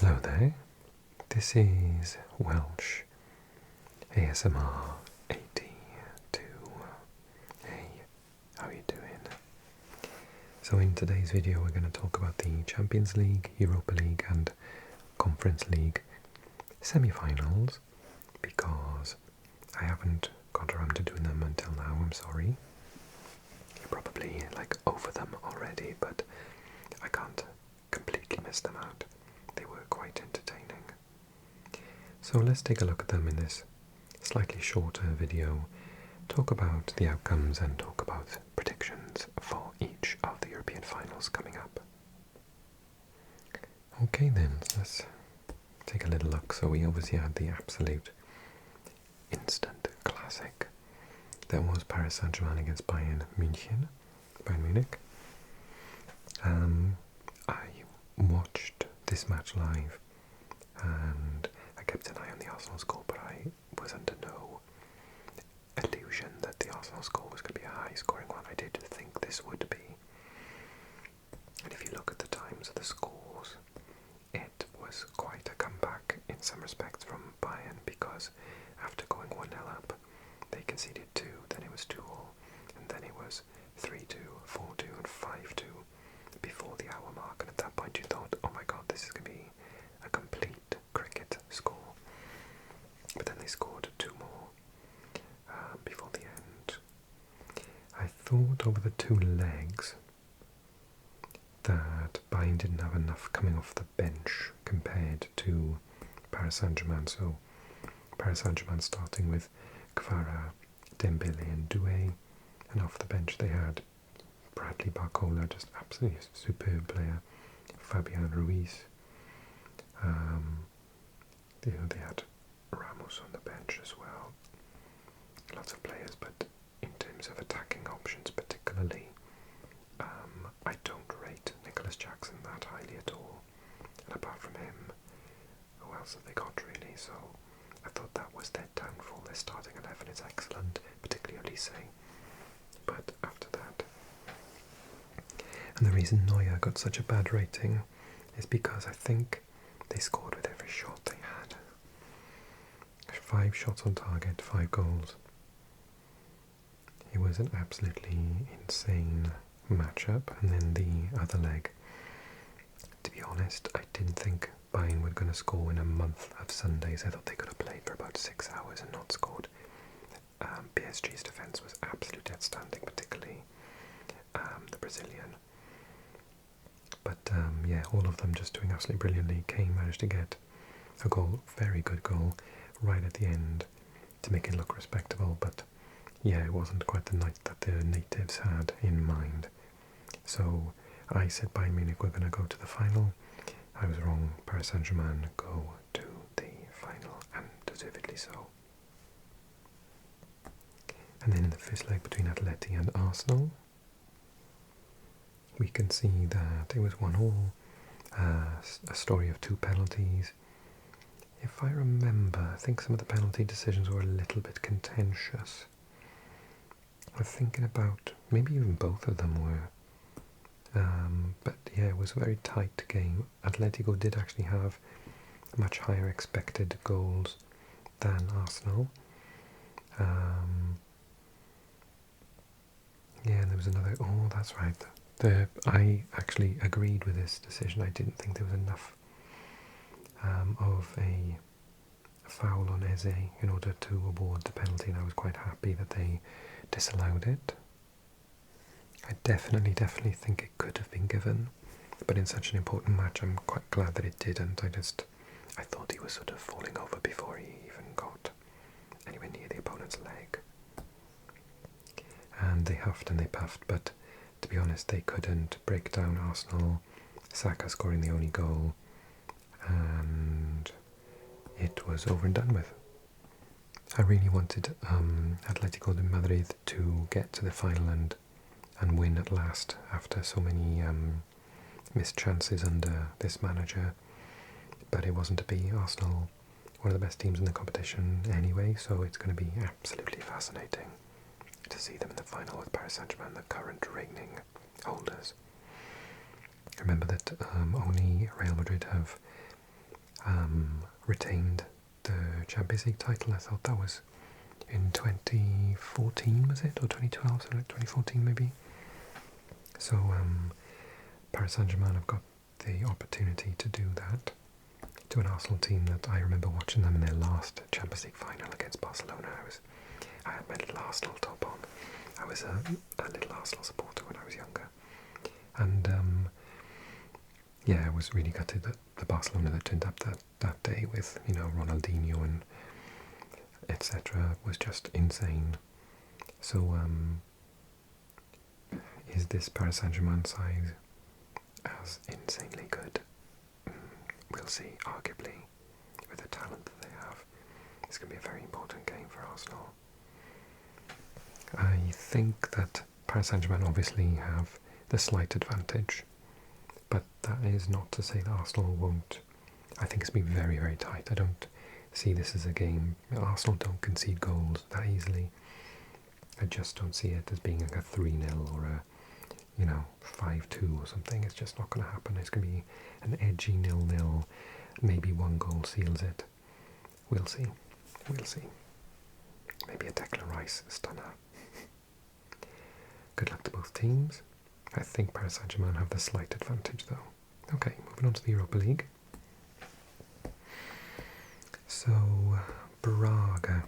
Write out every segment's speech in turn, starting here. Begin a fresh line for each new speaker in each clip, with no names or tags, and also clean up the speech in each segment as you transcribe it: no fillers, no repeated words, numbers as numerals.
Hello there, this is Welsh ASMR 82. Hey, how are you doing? So in today's video we're going to talk about the Champions League, Europa League and Conference League semi-finals, because I haven't got around to doing them until now, I'm sorry. You're probably over them already, but I can't completely miss them out. They were quite entertaining. So let's take a look at them in this slightly shorter video, talk about the outcomes and talk about predictions for each of the European finals coming up. Okay then, let's take a little look. So we obviously had the absolute instant classic. That was Paris Saint-Germain against Bayern Munich. I watched this match live and I kept an eye on the Arsenal score, but I was under no illusion that the Arsenal score was going to be a high scoring one. I did think this would be. And if you look at the times of the scores, it was quite a comeback in some respects from Bayern, because after going 1-0 up, they conceded 2, then it was 2-2, and then it was 3-2, 4-2 and 5-2 before the hour mark, and at that point you thought, oh my god, this is going to be a complete cricket score. But then they scored 2 more before the end. I thought over the 2 legs that Bayern didn't have enough coming off the bench compared to Paris Saint-Germain. So Paris Saint-Germain starting with Kvara, Dembele and Doué, and off the bench they had Bradley Barcola, just absolutely superb player, Fabian Ruiz. They had Ramos on the bench as well. Lots of players, but in terms of attacking options particularly, I don't rate Nicholas Jackson that highly at all. And apart from him, who else have they got really? So I thought that was their downfall. Their starting 11 is excellent, particularly Olise. But after that, and the reason Neuer got such a bad rating is because I think they scored with every shot they had. 5 shots on target, 5 goals. It was an absolutely insane matchup. And then the other leg, to be honest, I didn't think Bayern were going to score in a month of Sundays. I thought they could have played for about 6 hours and not scored. PSG's defence was absolutely outstanding, particularly the Brazilian. But yeah, all of them just doing absolutely brilliantly. Kane managed to get a goal, very good goal, right at the end to make it look respectable. But yeah, it wasn't quite the night that the natives had in mind. So I said Bayern Munich were going to go to the final. I was wrong. Paris Saint-Germain go to the final, and deservedly so. And then in the first leg between Atleti and Arsenal, we can see that it was 1-1, a story of 2 penalties. If I remember, I think some of the penalty decisions were a little bit contentious. I'm thinking about maybe even both of them were. But yeah, it was a very tight game. Atletico did actually have much higher expected goals than Arsenal. Yeah, and there was another. Oh, that's right. I actually agreed with this decision. I didn't think there was enough of a foul on Eze in order to award the penalty, and I was quite happy that they disallowed it. I definitely think it could have been given, but in such an important match I'm quite glad that it didn't. I thought he was sort of falling over before he even got anywhere near the opponent's leg. And they huffed and they puffed, but to be honest they couldn't break down Arsenal, Saka scoring the only goal, and it was over and done with. I really wanted Atletico de Madrid to get to the final and win at last after so many missed chances under this manager, but it wasn't to be. Arsenal, one of the best teams in the competition anyway, so it's going to be absolutely fascinating to see them in the final with Paris Saint-Germain, the current reigning holders. Remember that only Real Madrid have retained the Champions League title. I thought that was in 2014, was it? Or 2012, so like 2014 maybe. So Paris Saint-Germain have got the opportunity to do that to an Arsenal team that I remember watching them in their last Champions League final against Barcelona. I had my little Arsenal top on. I was a little Arsenal supporter when I was younger. And yeah, I was really gutted that the Barcelona that turned up that day with, you know, Ronaldinho and etc. was just insane. So is this Paris Saint-Germain side as insanely good? We'll see. Arguably, with the talent that they have, it's going to be a very important game for Arsenal. I think that Paris Saint-Germain obviously have the slight advantage, but that is not to say that Arsenal won't. I think it's been very, very tight. I don't see this as a game. Arsenal don't concede goals that easily. I just don't see it as being like a 3-0 or a, you know, 5-2 or something. It's just not going to happen. It's going to be an edgy 0-0. Maybe one goal seals it. We'll see. We'll see. Maybe a Declan Rice stunner. Good luck to both teams. I think Paris Saint-Germain have the slight advantage though. Okay, moving on to the Europa League. So, Braga.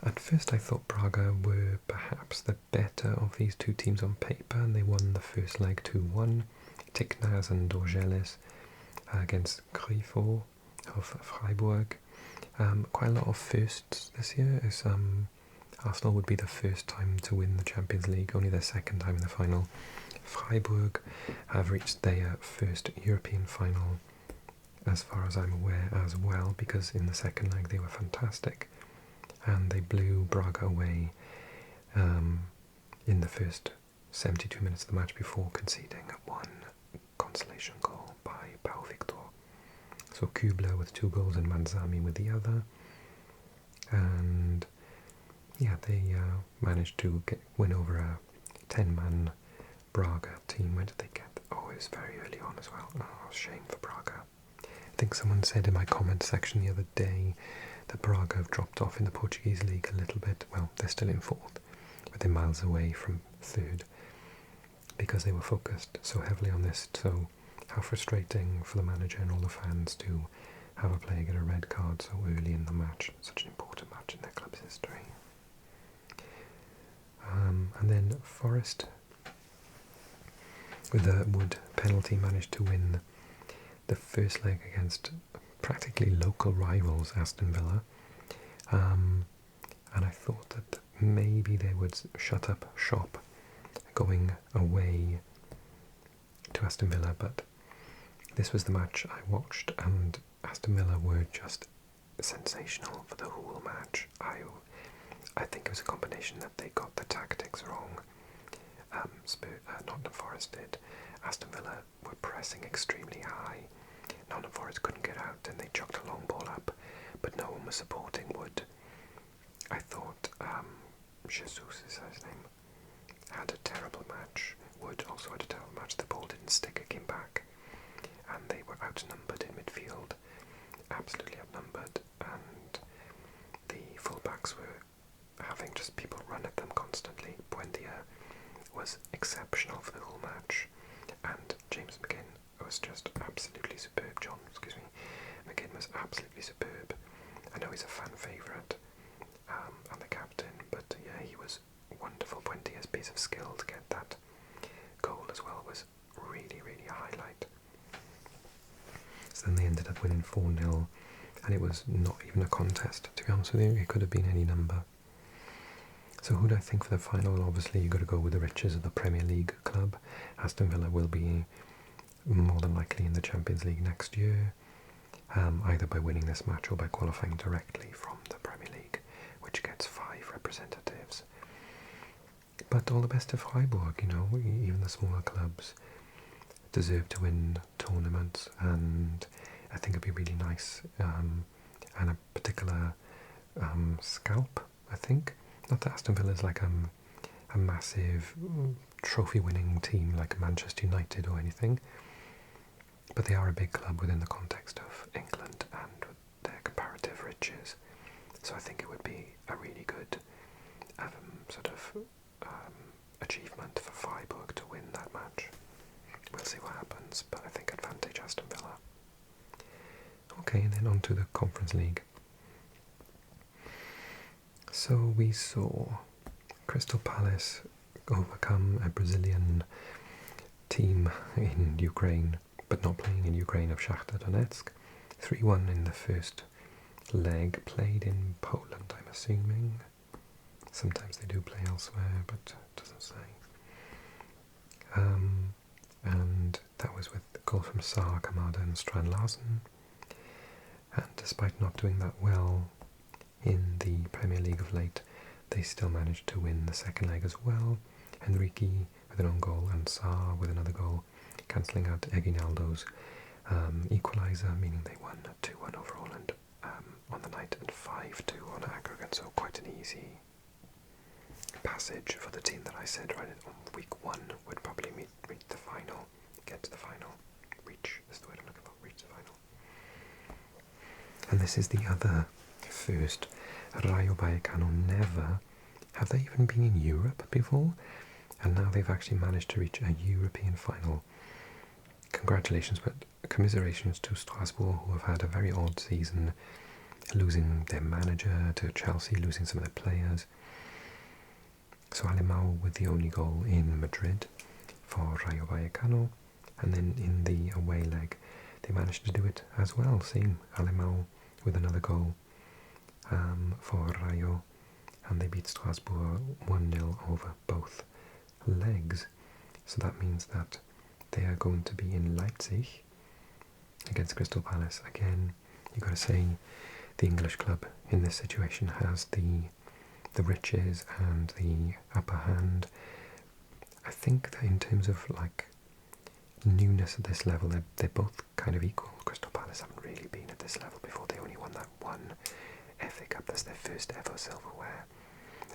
At first I thought Braga were perhaps the better of these two teams on paper, and they won the first leg 2-1. Tiknaz and Dorgeles against Grifo of Freiburg. Quite a lot of firsts this year, as Arsenal would be the first time to win the Champions League, only their second time in the final. Freiburg have reached their first European final, as far as I'm aware, as well, because in the second leg they were fantastic. And they blew Braga away in the first 72 minutes of the match before conceding one consolation goal by Pau Victor. So Kubler with 2 goals and Manzami with the other. And yeah, they managed to win over a 10-man Braga team. Where did they get? Oh, it was very early on as well. Oh, shame for Braga. I think someone said in my comment section the other day that Braga have dropped off in the Portuguese league a little bit. Well, they're still in 4th, but they're miles away from 3rd because they were focused so heavily on this. So how frustrating for the manager and all the fans to have a player get a red card so early in the match, such an important match in their club's history. And then Forest, with a Wood penalty, managed to win the first leg against practically local rivals Aston Villa, and I thought that maybe they would shut up shop going away to Aston Villa, but this was the match I watched and Aston Villa were just sensational for the whole match. I think it was a combination that they got the tactics wrong. Nottingham Forest did. Aston Villa were pressing extremely high. Nottingham Forest couldn't get out and they chucked a long ball up, but no one was supporting Wood. I thought Jesus is his name, had a terrible match. Wood also had a terrible match. The ball didn't stick, it came back, and they were outnumbered in midfield, absolutely outnumbered, and the fullbacks were having just people run at them constantly. Buendia was exceptional for the whole match, and James McGinn was just absolutely superb. McGinn was absolutely superb. I know he's a fan favourite and the captain, but yeah, he was wonderful. Buendia's piece of skill to get that goal as well was really, really a highlight. So then they ended up winning 4-0, and it was not even a contest, to be honest with you. It could have been any number. So who do I think for the final? Obviously you've got to go with the riches of the Premier League club. Aston Villa will be more than likely in the Champions League next year, either by winning this match or by qualifying directly from the Premier League, which gets 5 representatives. But all the best to Freiburg, you know, even the smaller clubs deserve to win tournaments, and I think it'd be really nice, and a particular scalp, I think. Not that Aston Villa is like a massive trophy-winning team like Manchester United or anything, but they are a big club within the context of England and their comparative riches. So I think it would be a really good sort of achievement for Freiburg to win that match. We'll see what happens, but I think advantage Aston Villa. Okay, and then on to the Conference League. So we saw Crystal Palace overcome a Brazilian team in Ukraine, but not playing in Ukraine, of Shakhtar Donetsk. 3-1 in the first leg, played in Poland, I'm assuming. Sometimes they do play elsewhere, but it doesn't say. And that was with a goal from Saar, Kamada and Strand Larsen. And despite not doing that well in the Premier League of late, they still managed to win the second leg as well. Henrique with an own goal and Saar with another goal, cancelling out Eginaldo's equaliser, meaning they won 2-1 overall and on the night and 5-2 on aggregate, so quite an easy passage for the team that I said right on week 1 would probably reach the final, get to the final. Reach is the word I'm looking for, reach the final. And this is the other first. Rayo Vallecano never, have they even been in Europe before? And now they've actually managed to reach a European final. Congratulations, but commiserations to Strasbourg, who have had a very odd season, losing their manager to Chelsea, losing some of their players. So Alemão with the only goal in Madrid for Rayo Vallecano, and then in the away leg they managed to do it as well, same Alemão with another goal for Rayo, and they beat Strasbourg 1-0 over both legs. So that means that they are going to be in Leipzig against Crystal Palace. Again, you've got to say the English club in this situation has the riches and the upper hand. I think that in terms of like newness at this level, they're both kind of equal. Crystal Palace haven't really been at this level before. They only won that one FA Cup. That's their first ever silverware,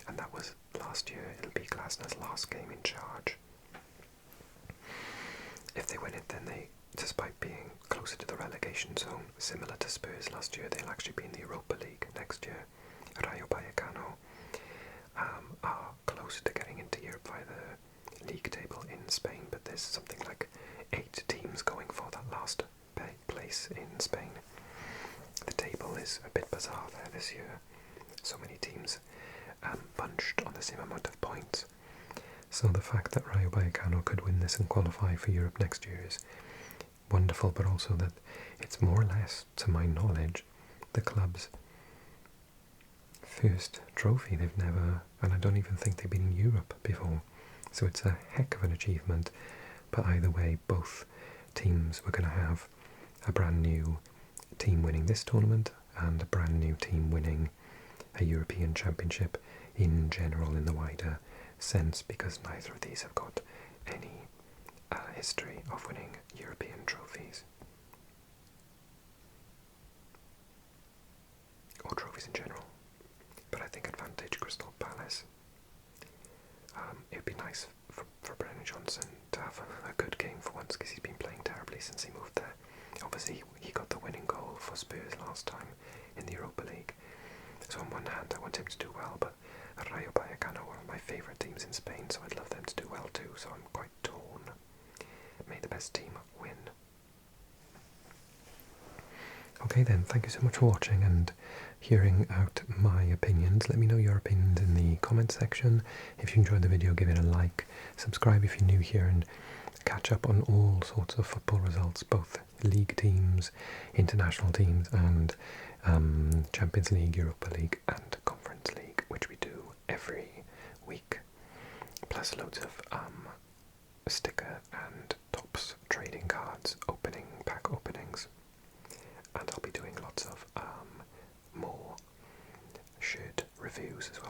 and that was last year. It'll be Glasner's last game in charge. If they win it, then they, despite being closer to the relegation zone, similar to Spurs last year, they'll actually be in the Europa League next year. Rayo Vallecano are closer to getting into Europe via the league table in Spain, but there's something like 8 teams going for that last place in Spain. The table is a bit bizarre there this year. So many teams bunched on the same amount of points. So the fact that Rayo Vallecano could win this and qualify for Europe next year is wonderful, but also that it's more or less, to my knowledge, the club's first trophy. They've never, and I don't even think they've been in Europe before. So it's a heck of an achievement, but either way, both teams were going to have a brand new team winning this tournament and a brand new team winning a European Championship in general, in the wider sense, because neither of these have got any history of winning European trophies or trophies in general. But I think advantage Crystal Palace. It would be nice for Brennan Johnson to have a good game for once, because he's been playing terribly since he moved there. Obviously he got the winning goal for Spurs last time in the Europa League, so on one hand I want him to do well, but Rayo Vallecano are one of my favourite teams in Spain, so I'd love them to do well too, so I'm quite torn. May the best team win. Okay then, thank you so much for watching and hearing out my opinions. Let me know your opinions in the comment section. If you enjoyed the video, give it a like, subscribe if you're new here, and catch up on all sorts of football results, both league teams, international teams, and Champions League, Europa League and Conference League, which we do every week, plus loads of sticker and tops trading cards pack openings, and I'll be doing lots of more shirt reviews as well.